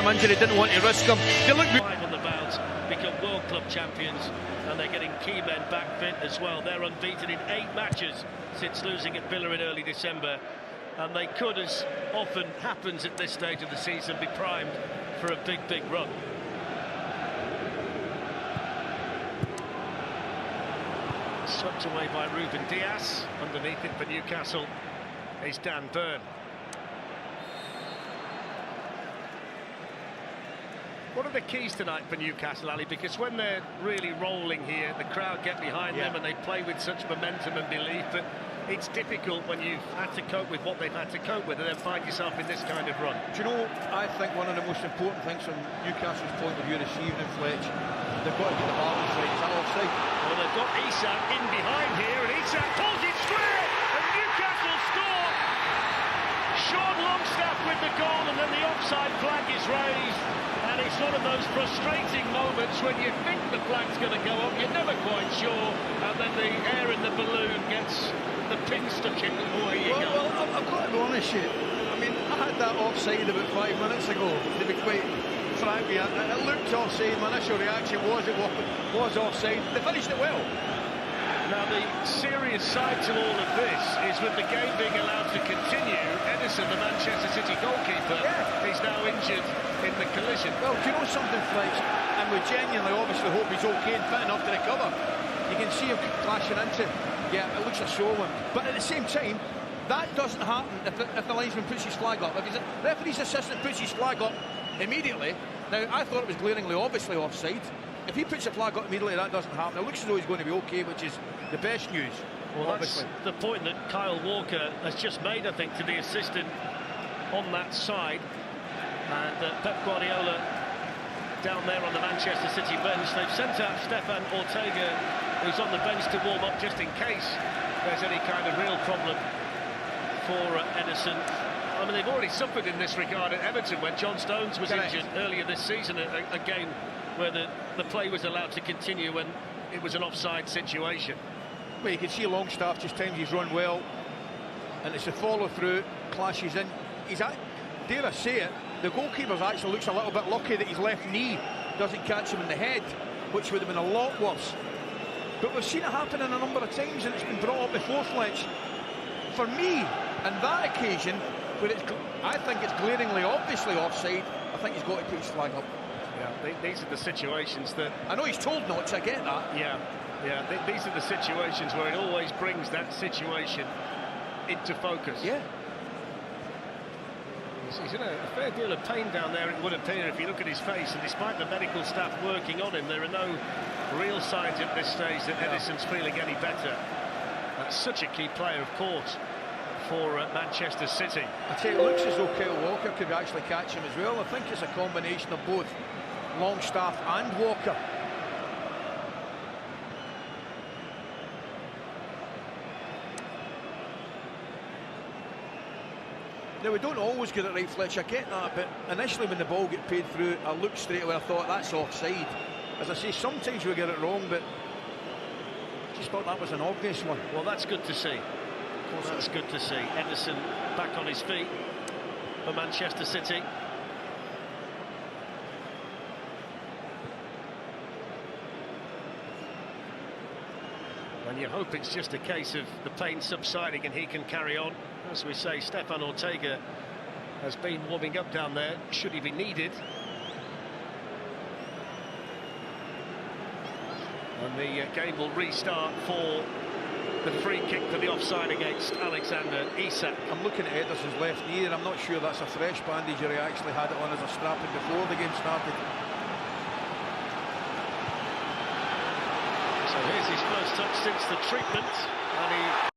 injury, didn't want to risk him. They look Five on the bounce, become World Club champions, and they're getting key men back fit as well. They're unbeaten in 8 matches since losing at Villa in early December, and they could, as often happens at this stage of the season, be primed for a big run. Swept away by Ruben Dias. Underneath it for Newcastle is Dan Burn. What are the keys tonight for Newcastle, Ali? Because when they're really rolling here, the crowd get behind them and they play with such momentum and belief. But it's difficult when you've had to cope with what they've had to cope with and then find yourself in this kind of run. Do you know, I think one of the most important things from Newcastle's point of view this evening, Fletch, they've got to get the balance right. Is that offside? Well, they've got Isak in behind here, and Isak pulls it square, and Newcastle score! Sean Longstaff with the goal, and then the offside flag is raised. And it's one of those frustrating moments when you think the flag's going to go up, you're never quite sure, and then the air in the balloon gets the pin stuck in, and away you go. Well, I've got to be honest with you. I mean, I had that offside about 5 minutes ago, to be quite frank with you. It looked offside, my initial reaction was it was offside. They finished it well. Now, the serious side to all of this is with the game being allowed to continue, Edison, the Manchester City goalkeeper, is now injured in the collision. Well, do you know something, Fletch? And we genuinely obviously hope he's okay and fit enough to recover. You can see him clashing into him. Yeah, it looks a sore one. But at the same time, that doesn't happen if the linesman puts his flag up. If the referee's assistant puts his flag up immediately, now I thought it was glaringly obviously offside. If he puts the flag up immediately, that doesn't happen. It looks as though he's going to be okay, which is the best news. Well, obviously. That's the point that Kyle Walker has just made, I think, to the assistant on that side. And Pep Guardiola down there on the Manchester City bench. They've sent out Stefan Ortega, who's on the bench to warm up just in case there's any kind of real problem for Edison. I mean, they've already suffered in this regard at Everton when John Stones was injured earlier this season, a game where the play was allowed to continue when it was an offside situation. Well, you can see Longstaff just times he's run well, and it's a follow-through, clashes in. Dare I say it, the goalkeeper actually looks a little bit lucky that his left knee doesn't catch him in the head, which would have been a lot worse. But we've seen it happen in a number of times, and it's been brought up before, Fletch. For me, on that occasion, where I think it's glaringly obviously offside, I think he's got to put his flag up. Yeah, these are the situations that... I know he's told not to, I get that. Yeah, these are the situations where it always brings that situation into focus. Yeah. He's in a fair deal of pain down there, it would appear, if you look at his face, and despite the medical staff working on him, there are no real signs at this stage that Edison's feeling any better. That's such a key player, of course, for Manchester City. I tell you, it looks as though Kyle Walker could actually catch him as well. I think it's a combination of both Longstaff and Walker. Now, we don't always get it right, Fletch, I get that, but initially when the ball get paid through, I looked straight away, I thought that's offside. As I say, sometimes we get it wrong, but I just thought that was an obvious one. Well, that's good to see. Of course, that's good to see. Edison back on his feet for Manchester City. And you hope it's just a case of the pain subsiding and he can carry on. As we say, Stefan Ortega has been warming up down there, should he be needed. And the game will restart for the free kick for the offside against Alexander Isak. I'm looking at Ederson's left knee, and I'm not sure that's a fresh bandage or he actually had it on as a strapping before the game started. So here's his first touch since the treatment, and he